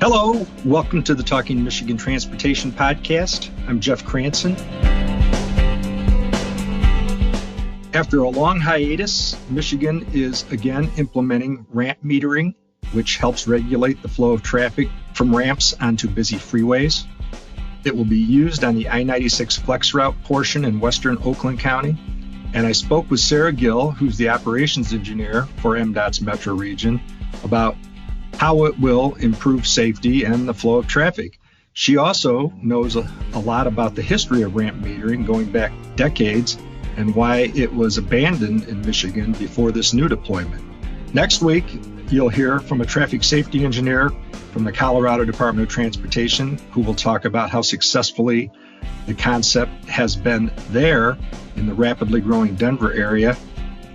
Hello, welcome to the Talking Michigan Transportation Podcast. I'm Jeff Cranston. After a long hiatus, Michigan is again implementing ramp metering, which helps regulate the flow of traffic from ramps onto busy freeways. It will be used on the I-96 flex route portion in western Oakland County. And I spoke with Sarah Gill, who's the operations engineer for MDOT's metro region, about how it will improve safety and the flow of traffic. She also knows a lot about the history of ramp metering going back decades and why it was abandoned in Michigan before this new deployment. Next week, you'll hear from a traffic safety engineer from the Colorado Department of Transportation who will talk about how successfully the concept has been there in the rapidly growing Denver area.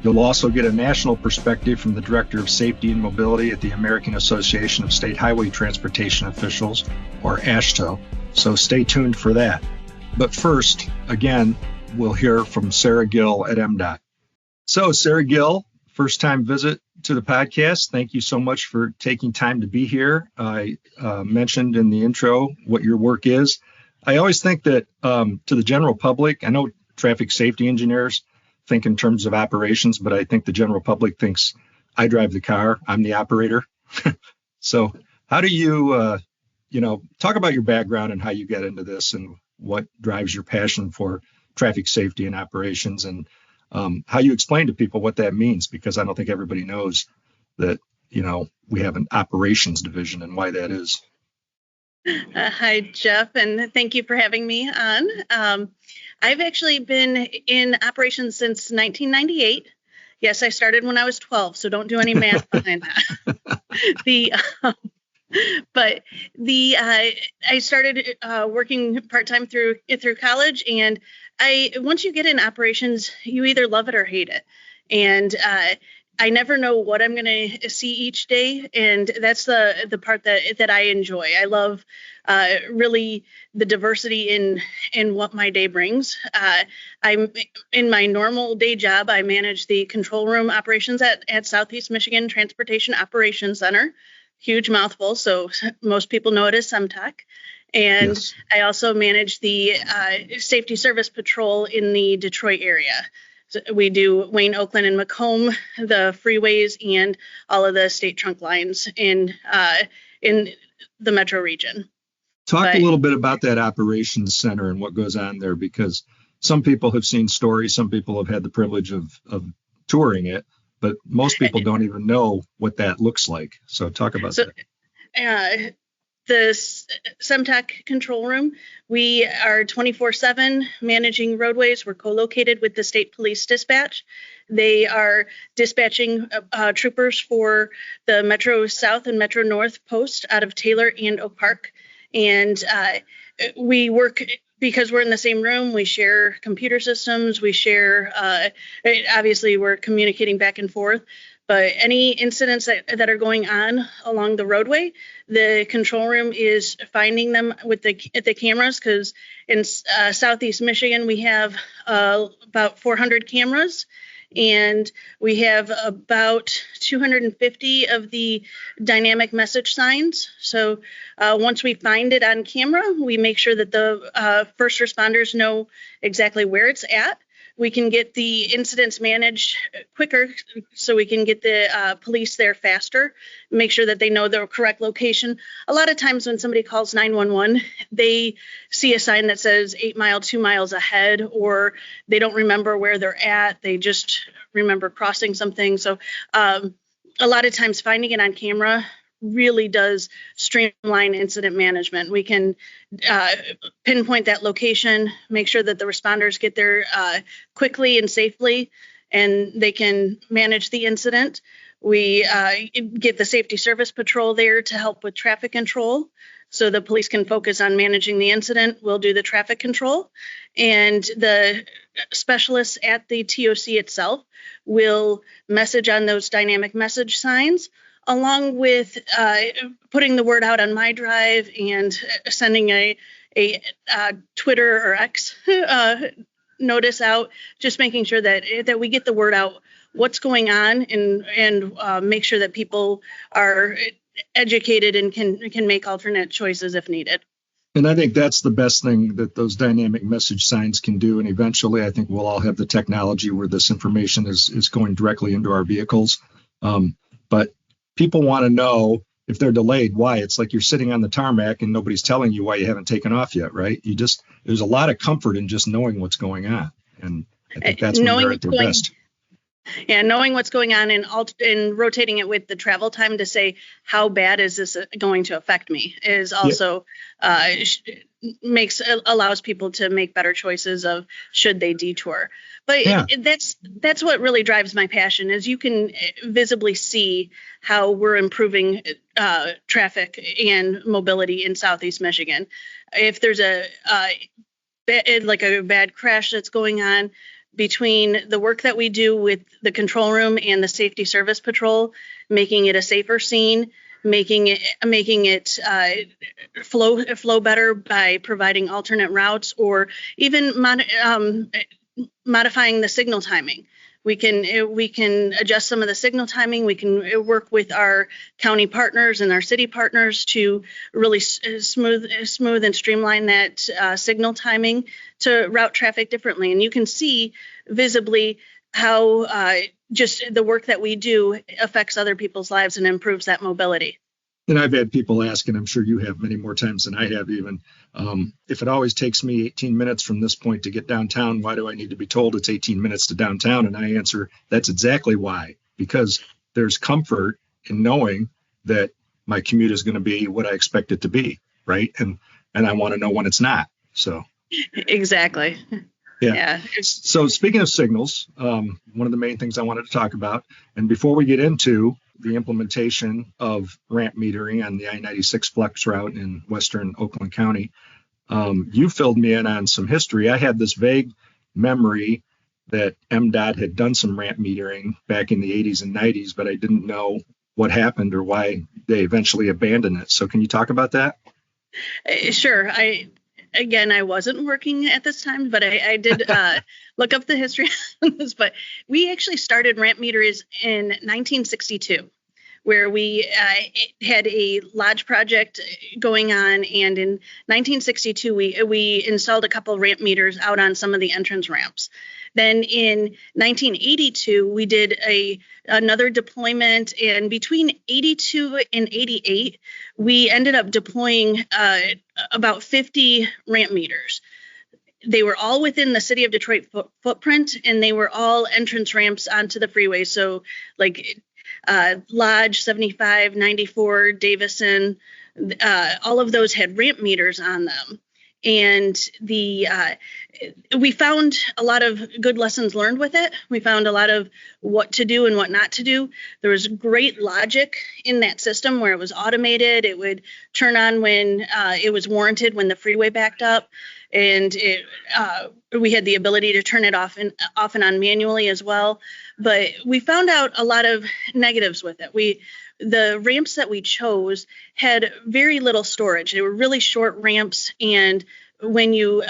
You'll also get a national perspective from the Director of Safety and Mobility at the American Association of State Highway Transportation Officials, or AASHTO. So stay tuned for that. But first, again, we'll hear from Sarah Gill at MDOT. So Sarah Gill, first time visit to the podcast. Thank you so much for taking time to be here. I mentioned in the intro what your work is. I always think that to the general public, I know traffic safety engineers think in terms of operations, but I think the general public thinks I drive the car, I'm the operator. So how do you, talk about your background and how you get into this and what drives your passion for traffic safety and operations, and how you explain to people what that means, because I don't think everybody knows that, we have an operations division and why that is. Hi, Jeff, and thank you for having me on. I've actually been in operations since 1998. Yes, I started when I was 12, so don't do any math behind that. I started working part-time through college, and once you get in operations, you either love it or hate it. And I never know what I'm going to see each day, and that's the part that I enjoy. I love really the diversity in what my day brings. I'm in my normal day job. I manage the control room operations at Southeast Michigan Transportation Operations Center. Huge mouthful, so most people know it as SEMTOC. And yes. I also manage the safety service patrol in the Detroit area. So we do Wayne, Oakland, and Macomb, the freeways, and all of the state trunk lines in the metro region. Talk a little bit about that operations center and what goes on there, because some people have seen stories, some people have had the privilege of touring it, but most people don't even know what that looks like. So talk about that. The SEMTOC control room, we are 24/7 managing roadways. We're co-located with the State Police Dispatch. They are dispatching troopers for the Metro South and Metro North post out of Taylor and Oak Park. And we work, because we're in the same room, we share computer systems, we share, obviously we're communicating back and forth. But any incidents that are going on along the roadway, the control room is finding them with the cameras, because in Southeast Michigan, we have about 400 cameras, and we have about 250 of the dynamic message signs. So once we find it on camera, we make sure that the first responders know exactly where it's at. We can get the incidents managed quicker, so we can get the police there faster, make sure that they know the correct location. A lot of times when somebody calls 911, they see a sign that says 8 mile, 2 miles ahead, or they don't remember where they're at. They just remember crossing something. So a lot of times finding it on camera really does streamline incident management. We can pinpoint that location, make sure that the responders get there quickly and safely, and they can manage the incident. We get the safety service patrol there to help with traffic control, so the police can focus on managing the incident. We'll do the traffic control, and the specialists at the TOC itself will message on those dynamic message signs, along with putting the word out on my drive and sending a Twitter or X notice out, just making sure that we get the word out what's going on, and make sure that people are educated and can make alternate choices if needed. And I think that's the best thing that those dynamic message signs can do. And eventually, I think we'll all have the technology where this information is going directly into our vehicles. But people want to know if they're delayed, why. It's like you're sitting on the tarmac and nobody's telling you why you haven't taken off yet, right? There's a lot of comfort in just knowing what's going on. And I think that's when they're at their best. Yeah, knowing what's going on and rotating it with the travel time to say how bad is this going to affect me is also allows people to make better choices of should they detour. But that's what really drives my passion is you can visibly see how we're improving traffic and mobility in Southeast Michigan. If there's a bad crash that's going on, between the work that we do with the control room and the safety service patrol, making it a safer scene, making it flow better by providing alternate routes or even modifying the signal timing. We can adjust some of the signal timing. We can work with our county partners and our city partners to really smooth and streamline that signal timing to route traffic differently. And you can see visibly how just the work that we do affects other people's lives and improves that mobility. And I've had people ask, and I'm sure you have many more times than I have even, if it always takes me 18 minutes from this point to get downtown, why do I need to be told it's 18 minutes to downtown? And I answer, that's exactly why, because there's comfort in knowing that my commute is going to be what I expect it to be, right? And I want to know when it's not. So exactly. Yeah. So speaking of signals, one of the main things I wanted to talk about, and before we get into the implementation of ramp metering on the I-96 flex route in western Oakland County, you filled me in on some history. I had this vague memory that MDOT had done some ramp metering back in the 80s and 90s, but I didn't know what happened or why they eventually abandoned it. So can you talk about that? Sure. I wasn't working at this time, but I did look up the history on this. But we actually started ramp meters in 1962, where we had a lodge project going on. And in 1962, we installed a couple of ramp meters out on some of the entrance ramps. Then in 1982, we did another deployment, and between 82 and 88, we ended up deploying about 50 ramp meters. They were all within the city of Detroit footprint, and they were all entrance ramps onto the freeway. So like Lodge, 75, 94, Davison, all of those had ramp meters on them. And we found a lot of good lessons learned with it. We found a lot of what to do and what not to do. There was great logic in that system where it was automated. It would turn on when it was warranted, when the freeway backed up. And we had the ability to turn it off and on manually as well. But we found out a lot of negatives with it. The ramps that we chose had very little storage. They were really short ramps, and when you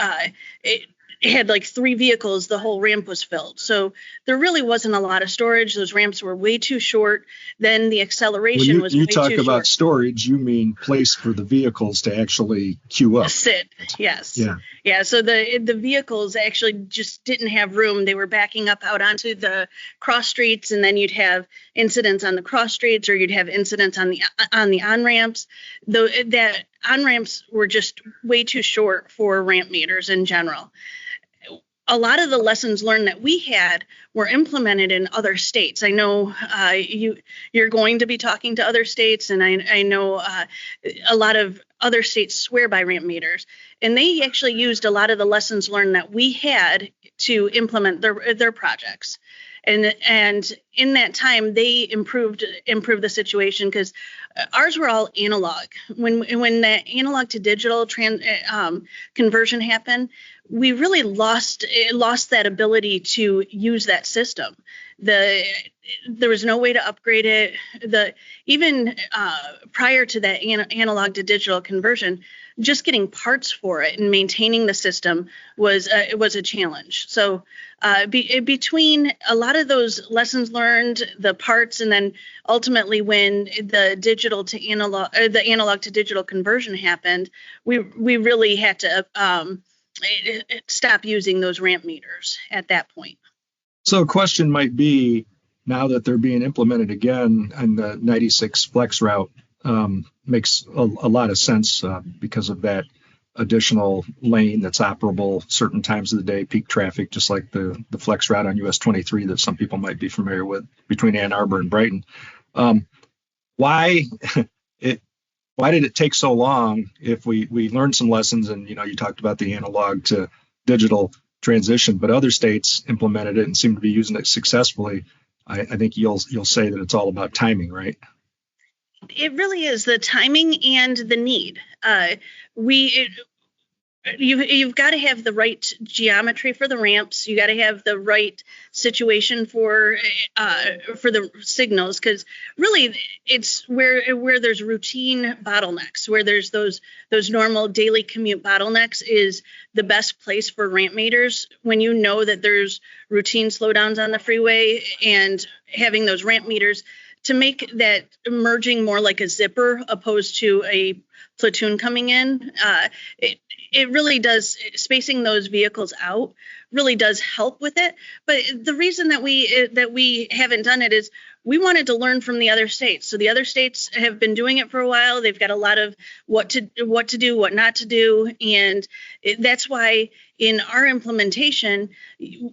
it had like 3 vehicles, the whole ramp was filled. So there really wasn't a lot of storage. Those ramps were way too short. Then the acceleration was way too short. When you talk about storage, you mean place for the vehicles to actually queue up. Sit, yes. Yeah. So the vehicles actually just didn't have room. They were backing up out onto the cross streets, and then you'd have incidents on the cross streets, or you'd have incidents on the on-ramps. That on-ramps were just way too short for ramp meters in general. A lot of the lessons learned that we had were implemented in other states. I know you're going to be talking to other states, and I know a lot of other states swear by ramp meters, and they actually used a lot of the lessons learned that we had to implement their projects. And in that time, they improved the situation because ours were all analog. When that analog to digital conversion happened, we really lost that ability to use that system. There was no way to upgrade it. Even prior to that analog to digital conversion, just getting parts for it and maintaining the system was a challenge. So between a lot of those lessons learned, the parts, and then ultimately when the analog to digital conversion happened, we really had to stop using those ramp meters at that point. So a question might be, now that they're being implemented again on the 96 flex route, makes a lot of sense because of that additional lane that's operable certain times of the day, peak traffic, just like the flex route on US 23 that some people might be familiar with between Ann Arbor and Brighton. Why did it take so long? If we learned some lessons, and you talked about the analog to digital transition, but other states implemented it and seem to be using it successfully. I think you'll say that it's all about timing, right? It really is the timing and the need. You've got to have the right geometry for the ramps. You got to have the right situation for the signals, because really it's where there's routine bottlenecks, where there's those normal daily commute bottlenecks, is the best place for ramp meters. When you know that there's routine slowdowns on the freeway, and having those ramp meters to make that merging more like a zipper opposed to a platoon coming in, it really does. Spacing those vehicles out really does help with it. But the reason that we haven't done it is we wanted to learn from the other states. So the other states have been doing it for a while. They've got a lot of what to do, what not to do, and that's why in our implementation,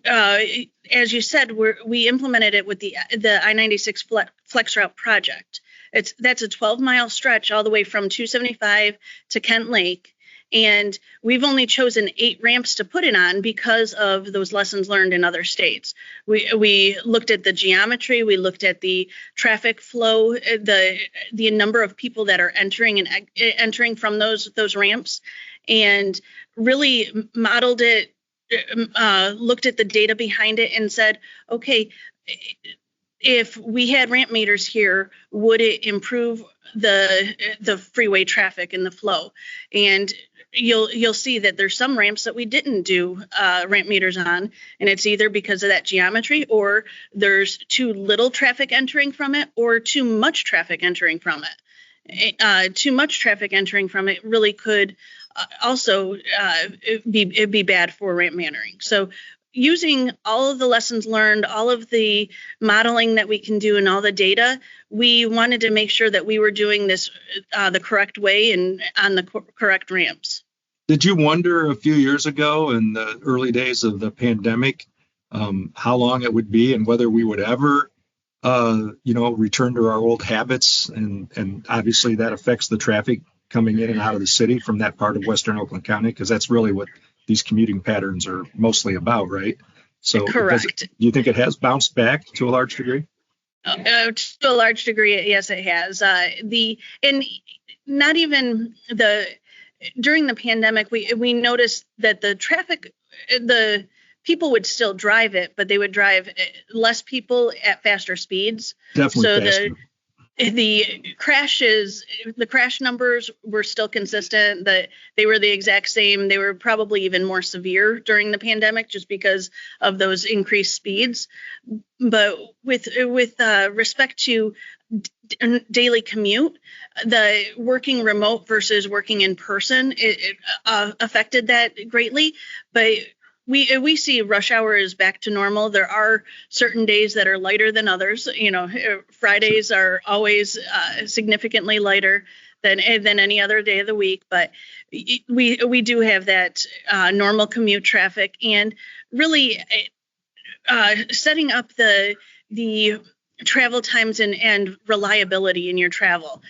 as you said, we implemented it with the I-96 Flex Route project. That's a 12-mile stretch all the way from 275 to Kent Lake. And we've only chosen 8 ramps to put it on because of those lessons learned in other states. We looked at the geometry, we looked at the traffic flow, the number of people that are entering from those ramps, and really modeled it, looked at the data behind it, and said, okay, if we had ramp meters here, would it improve the freeway traffic and the flow? And you'll see that there's some ramps that we didn't do ramp meters on, and it's either because of that geometry, or there's too little traffic entering from it, or too much traffic entering from it. Too much traffic entering from it really could also be bad for ramp metering. So using all of the lessons learned, all of the modeling that we can do, and all the data, we wanted to make sure that we were doing this the correct way and on the correct ramps. Did you wonder a few years ago, in the early days of the pandemic, how long it would be and whether we would ever, return to our old habits? And obviously that affects the traffic coming in and out of the city from that part of Western Oakland County, because that's really what these commuting patterns are mostly about, right? So correct. Do you think it has bounced back to a large degree? To a large degree, yes, it has. During the pandemic, we noticed that the people would still drive it, but they would drive less people at faster speeds. Definitely so faster. The crash numbers were still consistent, that they were the exact same. They were probably even more severe during the pandemic just because of those increased speeds. But with respect to daily commute, the working remote versus working in person, it affected that greatly. But we see rush hour is back to normal. There are certain days that are lighter than others. Fridays are always significantly lighter than any other day of the week. But we do have that normal commute traffic, and really setting up the travel times and reliability in your travel.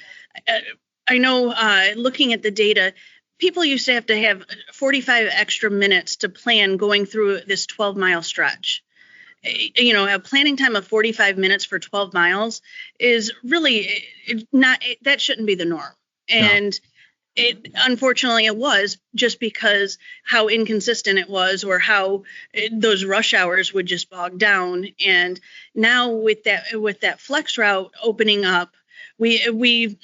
I know looking at the data, people used to have 45 extra minutes to plan going through this 12-mile stretch. A planning time of 45 minutes for 12 miles is really not, that shouldn't be the norm. And Unfortunately, it was, just because how inconsistent it was, or how those rush hours would just bog down. And now with that flex route opening up, we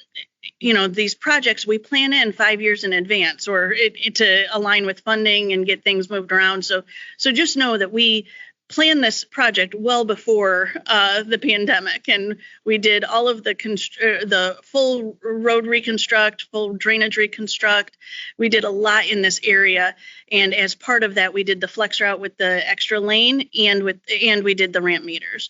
these projects we plan in 5 years in advance, or to align with funding and get things moved around. So just know that we planned this project well before the pandemic, and we did all of the full road reconstruct, full drainage reconstruct. We did a lot in this area, and as part of that, we did the flex route with the extra lane, and we did the ramp meters.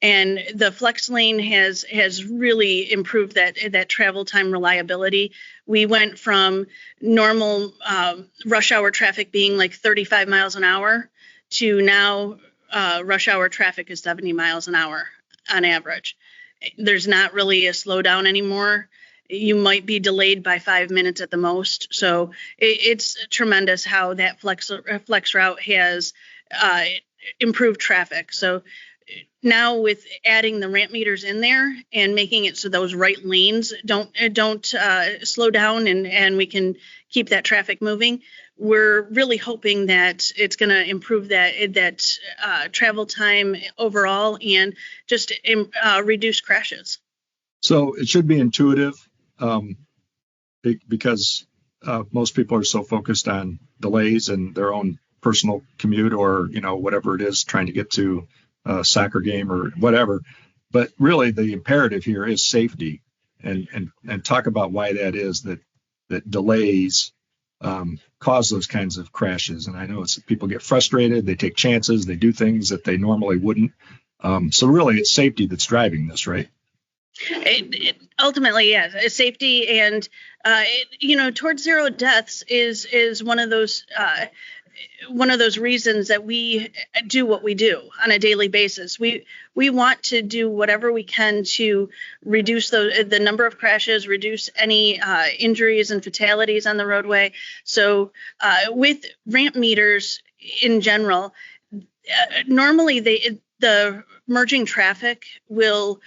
And the flex lane has really improved that travel time reliability. We went from normal rush hour traffic being like 35 miles an hour to now rush hour traffic is 70 miles an hour on average. There's not really a slowdown anymore. You might be delayed by 5 minutes at the most. So it's tremendous how that flex route has improved traffic. So now with adding the ramp meters in there and making it so those right lanes don't slow down, and we can keep that traffic moving, we're really hoping that it's going to improve that travel time overall, and just reduce crashes. So it should be intuitive, because most people are so focused on delays and their own personal commute, or whatever it is, trying to get to a soccer game or whatever. But really, the imperative here is safety, and talk about why that is that delays cause those kinds of crashes. And I know people get frustrated, they take chances, they do things that they normally wouldn't. So really, it's safety that's driving this, right? Ultimately, yes, safety, and towards zero deaths is one of those reasons that we do what we do on a daily basis. We want to do whatever we can to reduce the number of crashes, reduce any injuries and fatalities on the roadway. So with ramp meters in general, normally the merging traffic will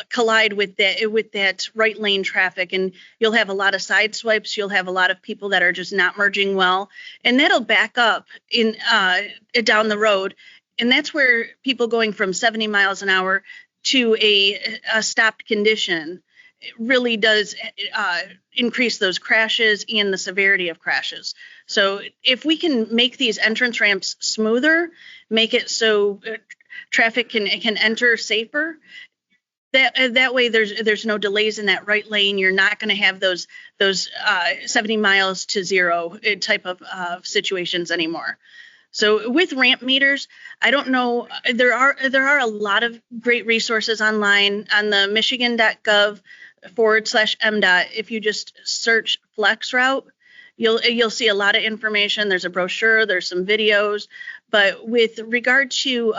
collide with that right lane traffic, and you'll have a lot of side swipes. You'll have a lot of people that are just not merging well, and that'll back up in down the road. And that's where people going from 70 miles an hour to a stopped condition really does increase those crashes and the severity of crashes. So if we can make these entrance ramps smoother, make it so traffic can enter safer, that way there's no delays in that right lane. You're not going to have those 70 miles to zero type of situations anymore. So with ramp meters, I don't know, there are a lot of great resources online on the michigan.gov/MDOT. If you just search flex route, you'll see a lot of information. There's a brochure, there's some videos. But with regard to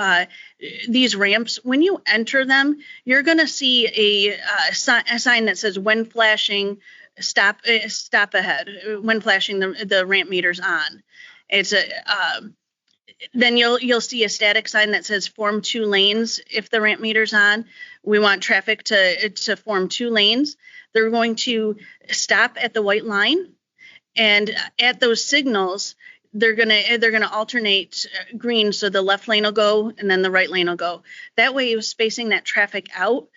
these ramps, when you enter them, you're going to see a sign that says "when flashing, stop ahead." When flashing the ramp meters on, then you'll see a static sign that says "form 2 lanes." If the ramp meter's on, we want traffic to form 2 lanes. They're going to stop at the white line, and at those signals, they're gonna alternate green, so the left lane will go and then the right lane will go. That way, spacing that traffic out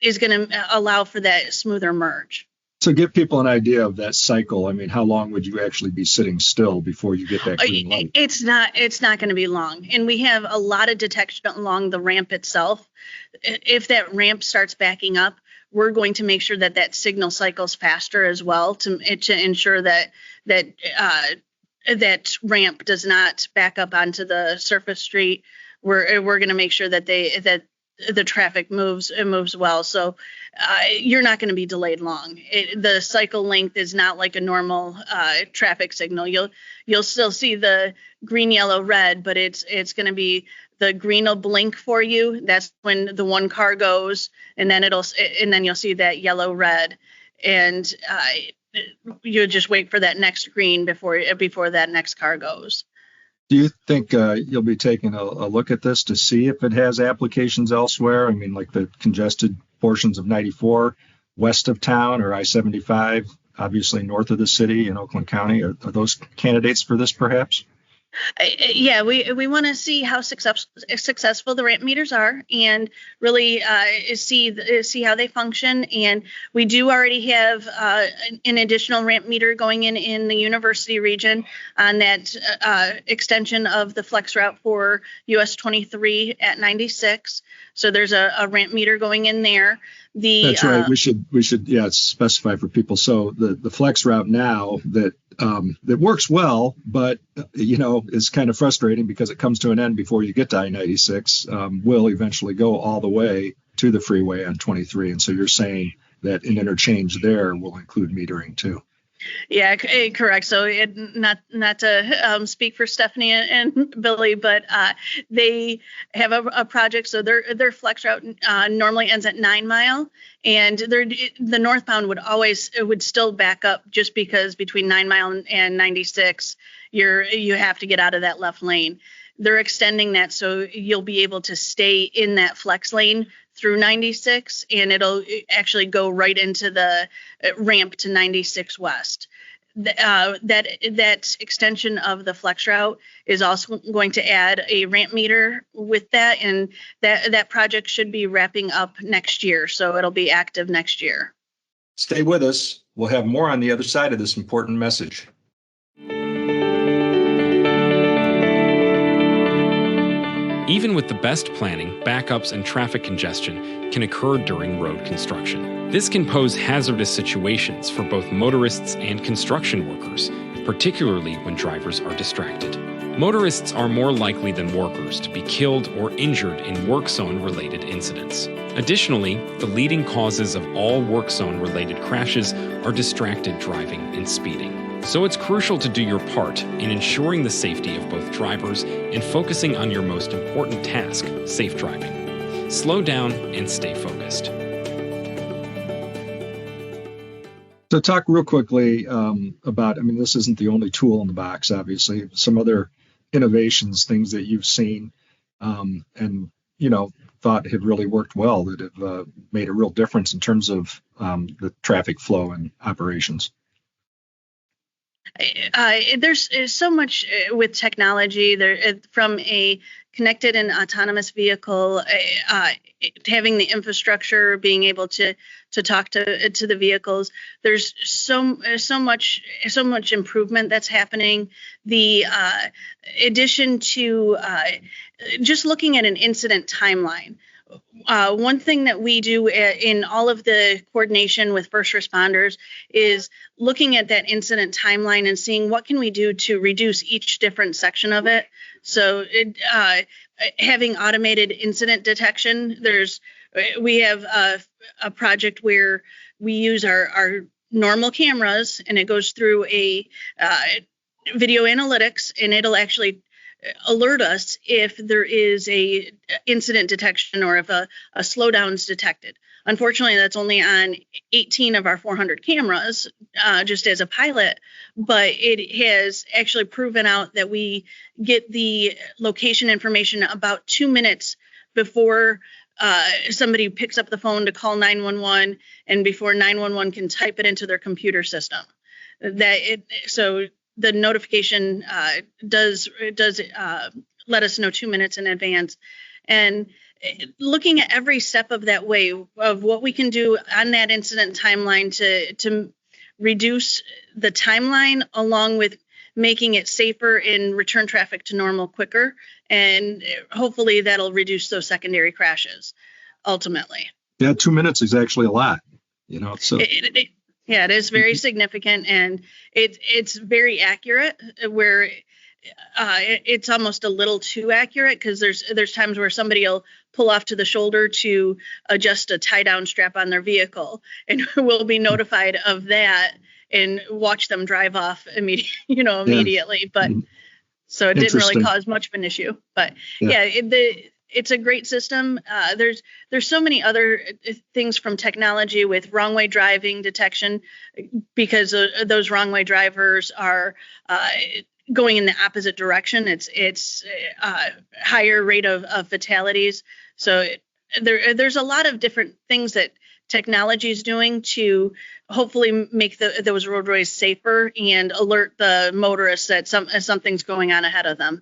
is going to allow for that smoother merge. So give people an idea of that cycle. I mean, how long would you actually be sitting still before you get that green light? It's not going to be long, and we have a lot of detection along the ramp itself. If that ramp starts backing up, we're going to make sure that signal cycles faster as well to ensure that ramp does not back up onto the surface street. We're going to make sure that the traffic moves well. So you're not going to be delayed long. The cycle length is not like a normal traffic signal. You'll still see the green, yellow, red, but it's going to be the green will blink for you. That's when the one car goes, and then you'll see that yellow, red, and you'll just wait for that next green before that next car goes. Do you think you'll be taking a look at this to see if it has applications elsewhere? I mean, like the congested portions of 94 west of town or I-75 obviously north of the city in Oakland County. Are those candidates for this perhaps? Yeah, we want to see how successful the ramp meters are, and really see how they function. And we do already have an additional ramp meter going in the university region on that extension of the flex route for US 23 at 96. So there's a ramp meter going in there. That's right. We should specify for people. So the flex route now that works well, but is kind of frustrating because it comes to an end before you get to I-96. Will eventually go all the way to the freeway on 23, and so you're saying that an interchange there will include metering too. Yeah, correct. So not to speak for Stephanie and Billy, but they have a project. So their flex route normally ends at 9 Mile, and the northbound would still back up just because between 9 Mile and 96, you have to get out of that left lane. They're extending that so you'll be able to stay in that flex lane through 96, and it'll actually go right into the ramp to 96 West. That extension of the flex route is also going to add a ramp meter with that, and that project should be wrapping up next year, so it'll be active next year. Stay with us. We'll have more on the other side of this important message. Even with the best planning, backups and traffic congestion can occur during road construction. This can pose hazardous situations for both motorists and construction workers, particularly when drivers are distracted. Motorists are more likely than workers to be killed or injured in work zone-related incidents. Additionally, the leading causes of all work zone-related crashes are distracted driving and speeding. So it's crucial to do your part in ensuring the safety of both drivers and focusing on your most important task, safe driving. Slow down and stay focused. So talk real quickly about, this isn't the only tool in the box, obviously, some other innovations, things that you've seen and thought have really worked well, that have made a real difference in terms of the traffic flow and operations. There's so much with technology there, from a connected and autonomous vehicle, having the infrastructure, being able to talk to the vehicles. There's so much improvement that's happening. The addition to just looking at an incident timeline. One thing that we do in all of the coordination with first responders is looking at that incident timeline and seeing what can we do to reduce each different section of it. So having automated incident detection, we have a project where we use our normal cameras, and it goes through a video analytics, and it'll actually alert us if there is a incident detection or if a slowdown is detected. Unfortunately, that's only on 18 of our 400 cameras, just as a pilot, but it has actually proven out that we get the location information about 2 minutes before somebody picks up the phone to call 911 and before 911 can type it into their computer system. So the notification does let us know 2 minutes in advance. And looking at every step of that way of what we can do on that incident timeline to reduce the timeline, along with making it safer and return traffic to normal quicker. And hopefully that'll reduce those secondary crashes ultimately. Yeah, 2 minutes is actually a lot, so. Yeah, it is very significant, and it's very accurate, where it's almost a little too accurate, because there's times where somebody will pull off to the shoulder to adjust a tie-down strap on their vehicle, and we'll be notified of that and watch them drive off immediately. Yeah. But so it didn't really cause much of an issue. But it's a great system. There's so many other things from technology with wrong way driving detection, because those wrong way drivers are going in the opposite direction. It's higher rate of fatalities. So there's a lot of different things that technology is doing to hopefully make those roadways safer and alert the motorists that something's going on ahead of them.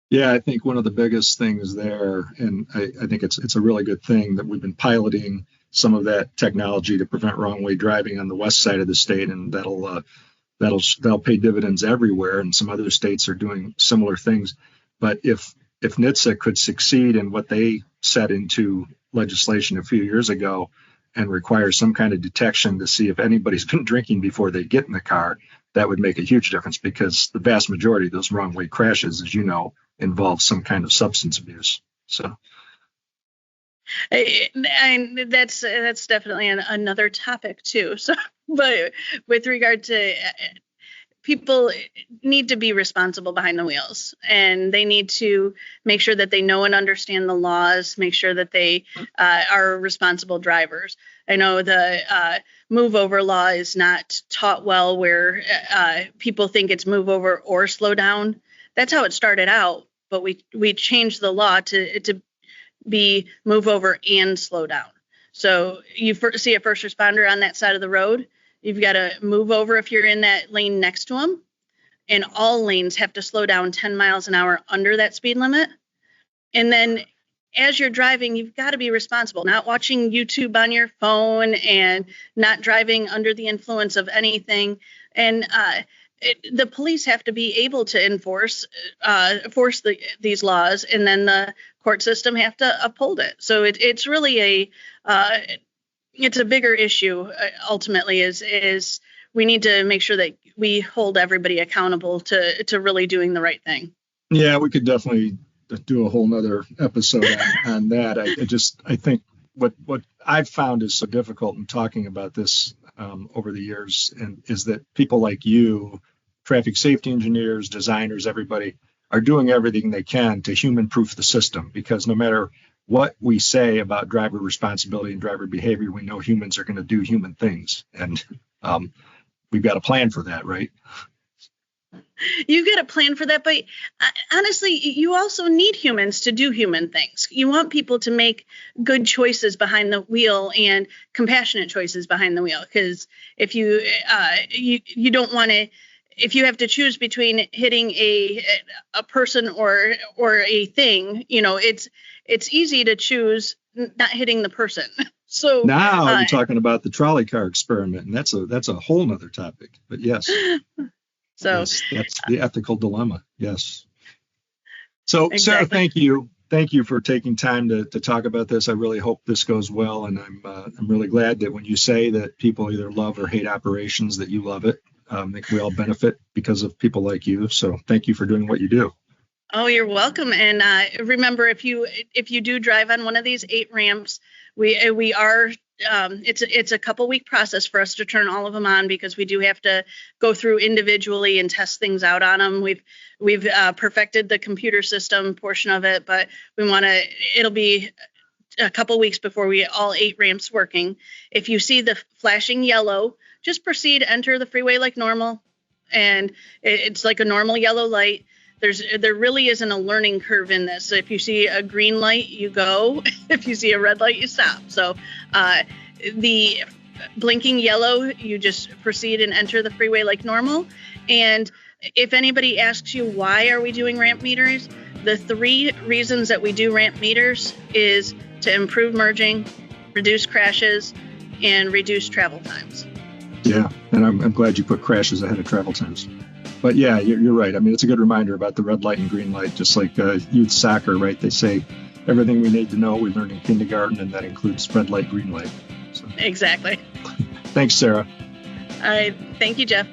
Yeah, I think one of the biggest things there, and I think it's a really good thing that we've been piloting some of that technology to prevent wrong way driving on the west side of the state, and that'll pay dividends everywhere. And some other states are doing similar things. But if NHTSA could succeed in what they set into legislation a few years ago and require some kind of detection to see if anybody's been drinking before they get in the car, that would make a huge difference, because the vast majority of those wrong way crashes, as you know, involve some kind of substance abuse. So, and that's definitely another topic too. So, but with regard to people need to be responsible behind the wheels, and they need to make sure that they know and understand the laws, make sure that they are responsible drivers. I know the move over law is not taught well, where people think it's move over or slow down. That's how it started out, but we changed the law to be move over and slow down. So you see a first responder on that side of the road, you've got to move over if you're in that lane next to them, and all lanes have to slow down 10 miles an hour under that speed limit. And then as you're driving, you've got to be responsible, not watching YouTube on your phone and not driving under the influence of anything. And the police have to be able to enforce these laws, and then the court system have to uphold it. So it's really it's a bigger issue. Ultimately, is we need to make sure that we hold everybody accountable to really doing the right thing. Yeah, we could definitely do a whole nother episode on that. I think what I've found is so difficult in talking about this over the years, and is that people like you, traffic safety engineers, designers, everybody, are doing everything they can to human-proof the system, because no matter what we say about driver responsibility and driver behavior, we know humans are going to do human things, and we've got a plan for that, right? You've got a plan for that, but honestly, you also need humans to do human things. You want people to make good choices behind the wheel and compassionate choices behind the wheel, because if you don't want to, if you have to choose between hitting a person or a thing, it's easy to choose not hitting the person. So now you're talking about the trolley car experiment, and that's a whole nother topic. But yes. So yes, that's the ethical dilemma. Yes. So exactly. Sarah, thank you. Thank you for taking time to talk about this. I really hope this goes well, and I'm really glad that when you say that people either love or hate operations, that you love it. I think we all benefit because of people like you. So thank you for doing what you do. Oh, you're welcome. And remember, if you do drive on one of these 8 ramps, we are. It's a couple week process for us to turn all of them on, because we do have to go through individually and test things out on them. We've perfected the computer system portion of it, but it'll be a couple weeks before all 8 ramps working. If you see the flashing yellow, just proceed, enter the freeway like normal, and it's like a normal yellow light. There really isn't a learning curve in this. So if you see a green light, you go. If you see a red light, you stop. So the blinking yellow, you just proceed and enter the freeway like normal. And if anybody asks you, why are we doing ramp meters? The 3 reasons that we do ramp meters is to improve merging, reduce crashes, and reduce travel times. Yeah, and I'm glad you put crashes ahead of travel times. But yeah, you're right. I mean, it's a good reminder about the red light and green light, just like youth soccer, right? They say everything we need to know we learned in kindergarten, and that includes red light, green light. So. Exactly. Thanks, Sarah. Thank you, Jeff.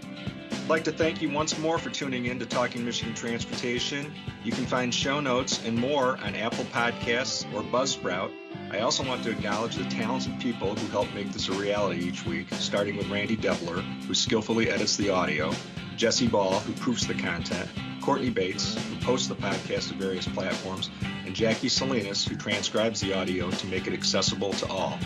I'd like to thank you once more for tuning in to Talking Michigan Transportation. You can find show notes and more on Apple Podcasts or Buzzsprout. I also want to acknowledge the talented people who help make this a reality each week, starting with Randy Debler, who skillfully edits the audio, Jesse Ball, who proofs the content, Courtney Bates, who posts the podcast to various platforms, and Jackie Salinas, who transcribes the audio to make it accessible to all.